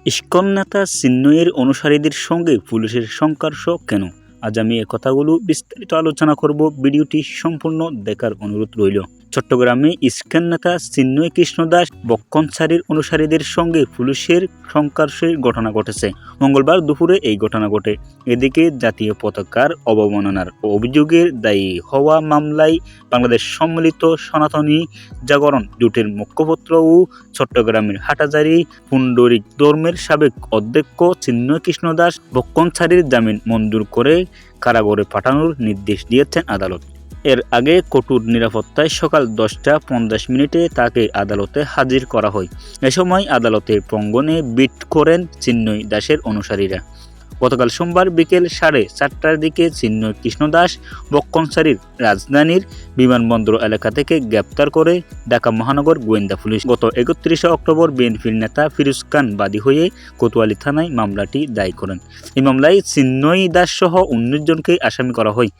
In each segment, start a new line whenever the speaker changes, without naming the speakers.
ISKCON নেতা চিন্ময়ের অনুসারীদের সঙ্গে পুলিশের সংঘর্ষ কেন? আজ আমি এই কথাগুলো বিস্তারিত আলোচনা করব। ভিডিওটি সম্পূর্ণ দেখার অনুরোধ রইল। চট্টগ্রামে ইসকন নেতা চিন্ময় কৃষ্ণ দাস বক্ষণসারির অনুসারীদের সঙ্গে পুলিশের সংঘর্ষের ঘটনা ঘটেছে। মঙ্গলবার দুপুরে এই ঘটনা ঘটে। এদিকে জাতীয় পতাকার অবমাননার অভিযোগের দায়ী হওয়া মামলায় বাংলাদেশ সম্মিলিত সনাতনী জাগরণ জোটের মুখপত্র ও চট্টগ্রামের হাটহাজারী পুণ্ডরিক ধর্মের সাবেক অধ্যক্ষ চিন্ময় কৃষ্ণ দাস বক্ষণসারির জামিন মঞ্জুর করে কারাগারে পাঠানোর নির্দেশ দিয়েছেন আদালত। এর আগে কঠোর নিরাপত্তায় সকাল 10টা 50 তাকে আদালতে হাজির করা হয়। এ সময় আদালতের প্রাঙ্গণে বিট করেন চিন্ময় দাসের অনুসারীরা। গতকাল সোমবার বিকেল 4:30টার দিকে চিন্ময় কৃষ্ণ দাস বক্ষণসারির রাজধানীর বিমানবন্দর এলাকা থেকে গ্রেপ্তার করে ঢাকা মহানগর গোয়েন্দা পুলিশ। গত 31শে অক্টোবর বিএনপির নেতা ফিরোজ খান বাদী হয়ে কোতোয়ালি থানায় মামলাটি দায়ের করেন। এই মামলায় চিন্ময় দাস সহ 19 জনকে আসামি করা হয়।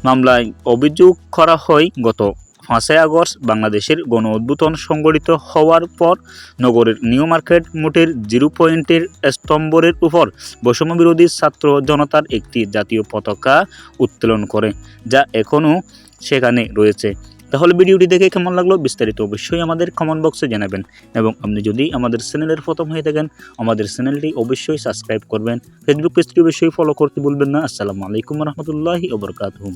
মামলায় অভিযোগ করা হয়, গত 5 আগস্ট বাংলাদেশের গণঅভ্যুত্থান সংঘটিত হওয়ার পর নগরের নিউ মার্কেট মোড়ের 0 পয়েন্টের স্তম্ভের উপর বৈষম্যবিরোধী ছাত্র জনতার একটি জাতীয় পতাকা উত্তোলন করে, যা এখনও সেখানে রয়েছে। তাহলে ভিডিওটি দেখে কেমন লাগলো বিস্তারিত অবশ্যই আমাদের কমেন্ট বক্সে জানাবেন, এবং আপনি যদি আমাদের চ্যানেলের প্রথম হয়ে থাকেন আমাদের চ্যানেলটি অবশ্যই সাবস্ক্রাইব করবেন। ফেসবুক পেজটি অবশ্যই ফলো করতে ভুলবেন না। আসসালামু আলাইকুম রহমতুল্লাহি ওয়া বারাকাতুহু।